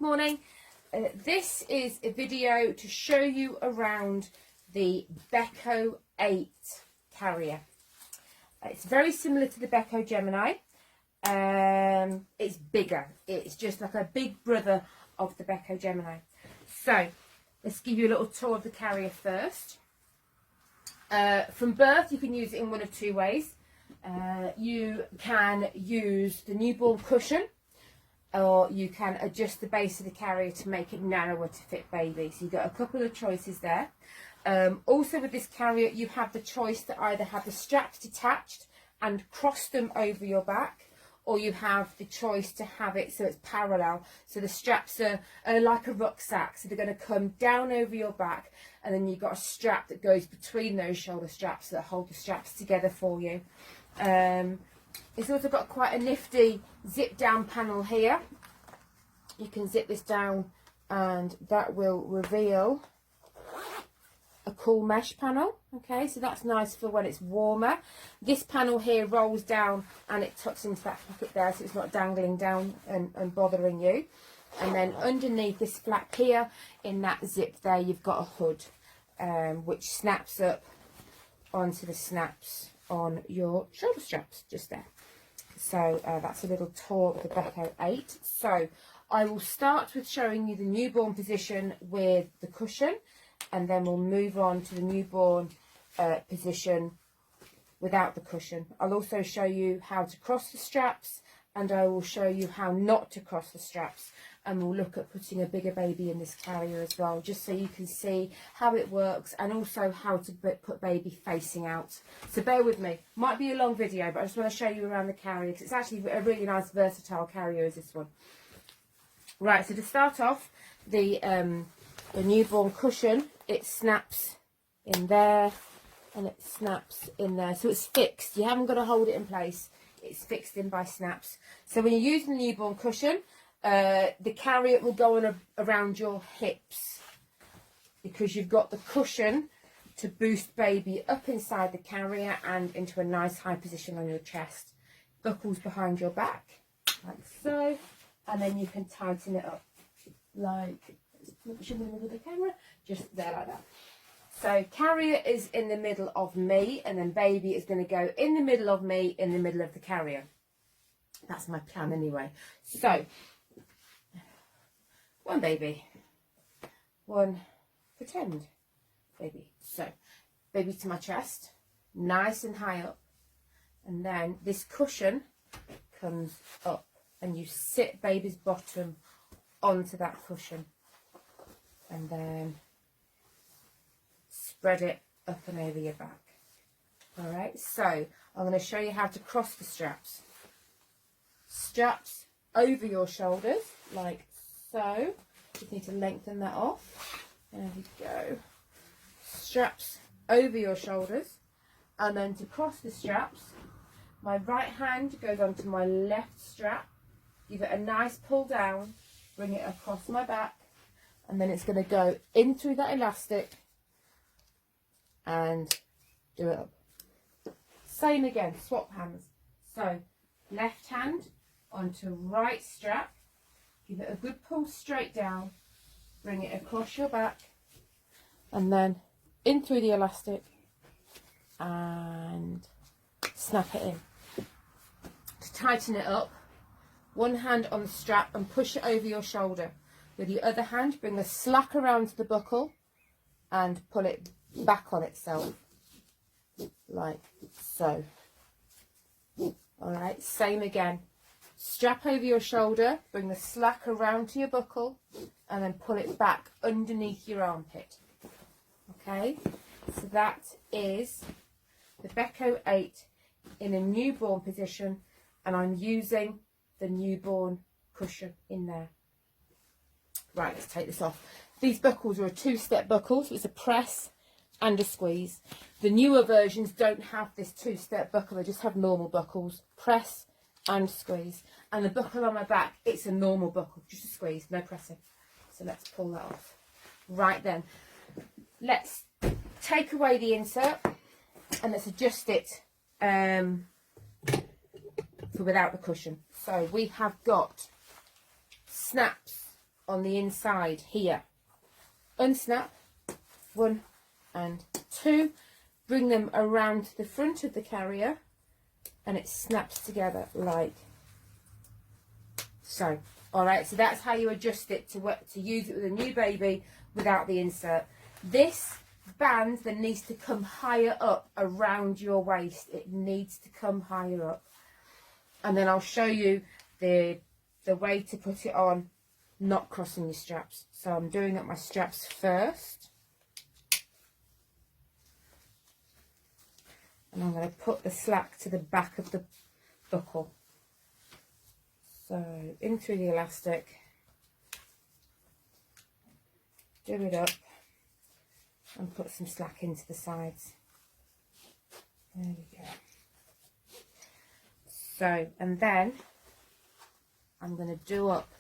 Morning. This is a video to show you around the Beco 8 carrier. It's very similar to the Beco Gemini. It's bigger. It's just like a big brother of the Beco Gemini. So let's give you a little tour of the carrier first. From birth, you can use it in one of two ways. You can use the newborn cushion, or you can adjust the base of the carrier to make it narrower to fit baby. So you've got a couple of choices there. Also with this carrier, you have the choice to either have the straps detached and cross them over your back, or you have the choice to have it so it's parallel. So the straps are like a rucksack, so they're going to come down over your back, and then you've got a strap that goes between those shoulder straps that hold the straps together for you. It's also got quite a nifty zip down panel here. You can zip this down and that will reveal a cool mesh panel. Okay, so that's nice for when it's warmer. This panel here rolls down and it tucks into that pocket there, so it's not dangling down and bothering you. And then underneath this flap here, in that zip there, you've got a hood which snaps up onto the snaps on your shoulder straps just there. So that's a little tour of the Beco 8. So I will start with showing you the newborn position with the cushion, and then we'll move on to the newborn position without the cushion. I'll also show you how to cross the straps, and I will show you how not to cross the straps, and we'll look at putting a bigger baby in this carrier as well, just so you can see how it works and also how to put baby facing out. So bear with me, might be a long video, but I just want to show you around the carrier because it's actually a really nice versatile carrier is this one. Right, so to start off, the newborn cushion, it snaps in there and it snaps in there, so it's fixed. You haven't got to hold it in place. It's fixed in by snaps. So when you're using the newborn cushion, the carrier will go on around your hips, because you've got the cushion to boost baby up inside the carrier and into a nice high position on your chest. Buckles behind your back, like so, and then you can tighten it up, like, push in the middle of the camera, just there like that. So carrier is in the middle of me, and then baby is going to go in the middle of me, in the middle of the carrier. That's my plan anyway. So, one baby, one pretend baby. So, baby to my chest, nice and high up, and then this cushion comes up, and you sit baby's bottom onto that cushion, and then spread it up and over your back. Alright, so I'm going to show you how to cross the straps. Straps over your shoulders, like so. Just need to lengthen that off. There we go. Straps over your shoulders. And then to cross the straps, my right hand goes onto my left strap. Give it a nice pull down. Bring it across my back. And then it's going to go in through that elastic and do it up. Same again, swap hands. So left hand onto right strap, give it a good pull straight down, bring it across your back, and then in through the elastic and snap it in. To tighten it up, one hand on the strap and push it over your shoulder. With the other hand, bring the slack around to the buckle and pull it back on itself, like so. Alright, same again. Strap over your shoulder, bring the slack around to your buckle, and then pull it back underneath your armpit. Okay, so that is the Beco 8 in a newborn position, and I'm using the newborn cushion in there. Right, let's take this off. These buckles are a two-step buckle, so it's a press and a squeeze. The newer versions don't have this two-step buckle, they just have normal buckles, press and squeeze. And the buckle on my back, it's a normal buckle, just a squeeze, no pressing. So let's pull that off. Right then, let's take away the insert and let's adjust it for without the cushion. So we have got snaps on the inside here. Unsnap, 1 and 2, bring them around the front of the carrier, and it snaps together like so. All right, so that's how you adjust it to use it with a new baby without the insert. This band then needs to come higher up around your waist. It needs to come higher up, and then I'll show you the way to put it on, not crossing your straps. So I'm doing up my straps first, and I'm going to put the slack to the back of the buckle. So in through the elastic, do it up, and put some slack into the sides. There we go. So, and then I'm going to do up,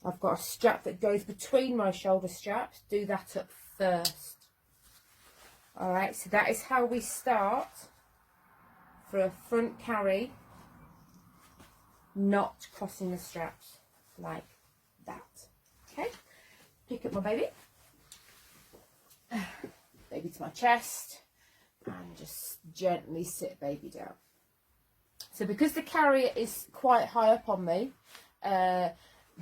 I've got a strap that goes between my shoulder straps, do that up first. Alright, so that is how we start for a front carry, not crossing the straps, like that. Okay, pick up my baby, baby to my chest, and just gently sit baby down. So because the carrier is quite high up on me,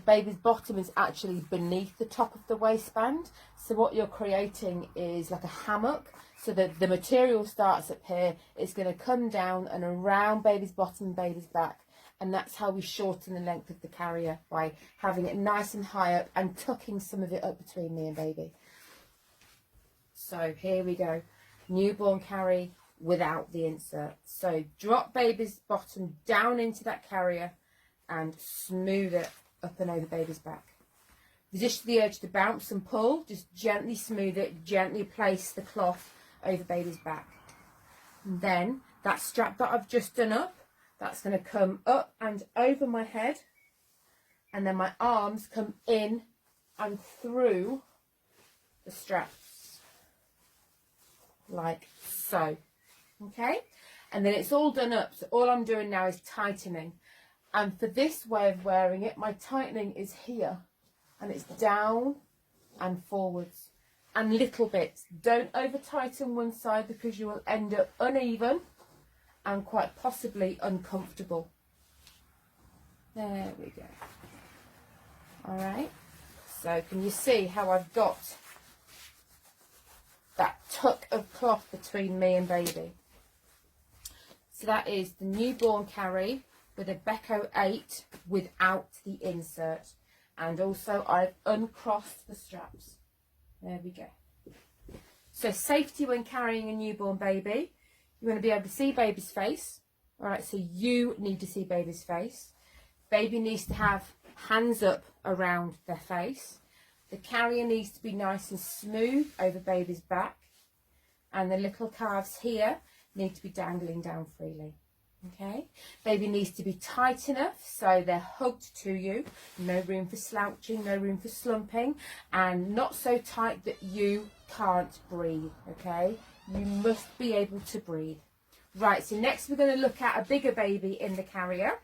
baby's bottom is actually beneath the top of the waistband. So what you're creating is like a hammock. So that the material starts up here, it's going to come down and around baby's bottom and baby's back. And that's how we shorten the length of the carrier, by having it nice and high up and tucking some of it up between me and baby. So here we go, newborn carry without the insert. So drop baby's bottom down into that carrier and smooth it up and over baby's back. Resist the urge to bounce and pull, just gently smooth it, gently place the cloth over baby's back. And then that strap that I've just done up, that's going to come up and over my head, and then my arms come in and through the straps like so. Okay, and then it's all done up. So all I'm doing now is tightening, and for this way of wearing it, my tightening is here, and it's down and forwards and little bits. Don't over tighten one side, because you will end up uneven and quite possibly uncomfortable. There we go. All right, so can you see how I've got that tuck of cloth between me and baby? So that is the newborn carry with a Beco 8 without the insert, and also I've uncrossed the straps. There we go. So safety when carrying a newborn baby, you want to be able to see baby's face. All right, so you need to see baby's face. Baby needs to have hands up around their face. The carrier needs to be nice and smooth over baby's back, and the little calves here need to be dangling down freely. Okay, baby needs to be tight enough so they're hugged to you, no room for slouching, no room for slumping, and not so tight that you can't breathe. Okay, you must be able to breathe. Right, so next we're going to look at a bigger baby in the carrier.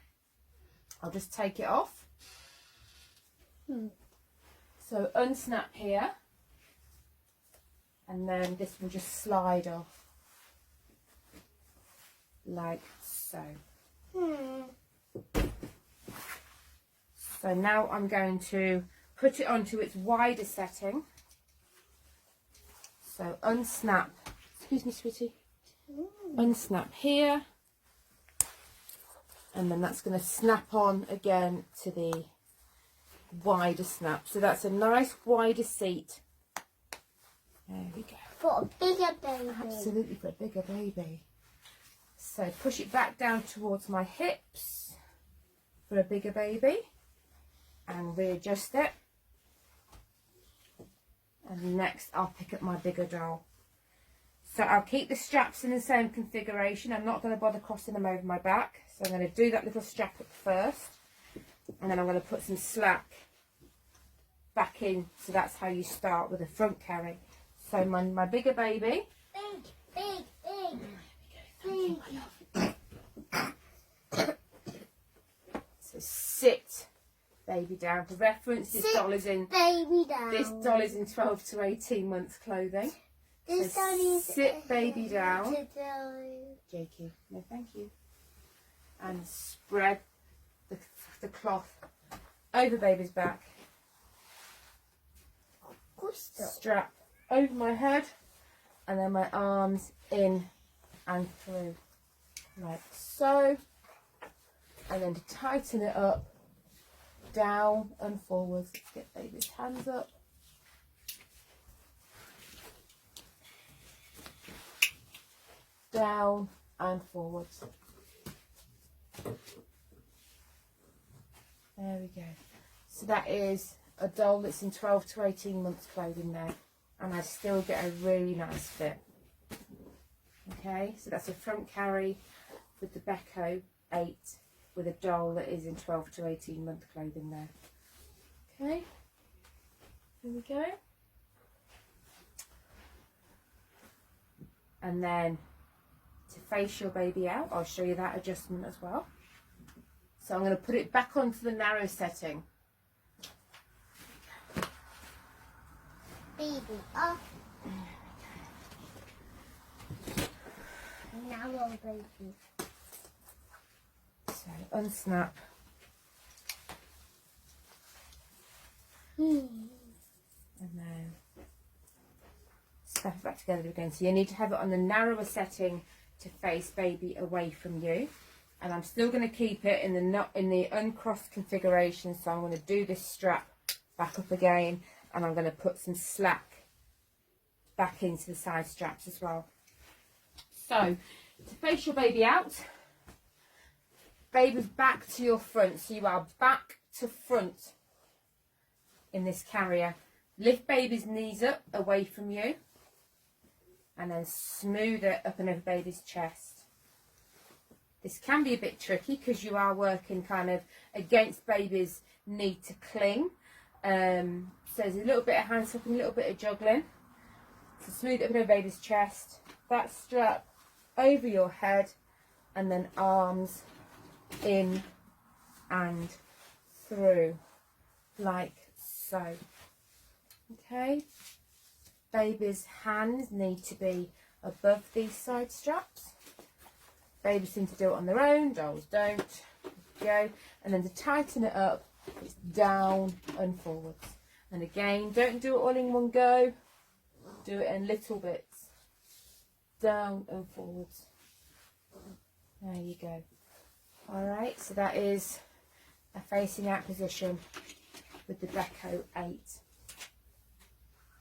I'll just take it off. So unsnap here, and then this will just slide off like so. So now I'm going to put it onto its wider setting. So unsnap, excuse me sweetie, unsnap here, and then that's going to snap on again to the wider snap. So that's a nice wider seat. There we go. For a bigger baby. Absolutely, for a bigger baby. So push it back down towards my hips for a bigger baby, and readjust it. And next I'll pick up my bigger doll. So I'll keep the straps in the same configuration. I'm not going to bother crossing them over my back. So I'm going to do that little strap up first, and then I'm going to put some slack back in. So that's how you start with a front carry. So my bigger baby. Big. So sit baby down. For reference, this doll is in baby down. This doll is in 12 to 18 months clothing. This So doll is sit baby down. Today. JQ, no thank you. And spread the cloth over baby's back. Strap over my head, and then my arms in and through, like so. And then to tighten it up, down and forwards. Let's get baby's hands up. Down and forwards. There we go. So that is a doll that's in 12 to 18 months clothing there, and I still get a really nice fit. Okay, so that's a front carry with the Beco 8 with a doll that is in 12 to 18 month clothing there. Okay, here we go. And then to face your baby out, I'll show you that adjustment as well. So I'm going to put it back onto the narrow setting. Baby up. Now baby. So unsnap. Hmm. And then snap it back together again. So you need to have it on the narrower setting to face baby away from you. And I'm still going to keep it in the uncrossed configuration. So I'm going to do this strap back up again, and I'm going to put some slack back into the side straps as well. So to face your baby out, baby's back to your front. So you are back to front in this carrier. Lift baby's knees up away from you, and then smooth it up and over baby's chest. This can be a bit tricky because you are working kind of against baby's need to cling. So there's a little bit of hand slapping, a little bit of juggling. So smooth it up and over baby's chest. That strap over your head, and then arms in and through, like so. Okay. Baby's hands need to be above these side straps. Babies seem to do it on their own, dolls don't. Go. And then to tighten it up, it's down and forwards. And again, don't do it all in one go. Do it in little bits. Down and forwards. There you go. Alright, so that is a facing out position with the Beco 8.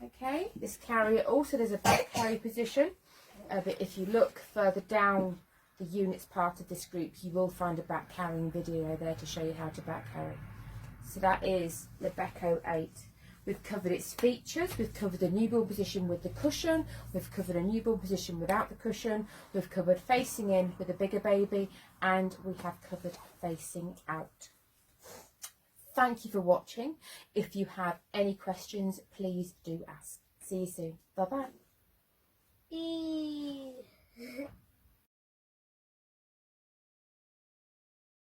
Okay, this carrier also does a back carry position, but if you look further down the units part of this group, you will find a back carrying video there to show you how to back carry. So that is the Beco 8. We've covered its features, we've covered the newborn position with the cushion, we've covered a newborn position without the cushion, we've covered facing in with a bigger baby, and we have covered facing out. Thank you for watching. If you have any questions, please do ask. See you soon. Bye-bye.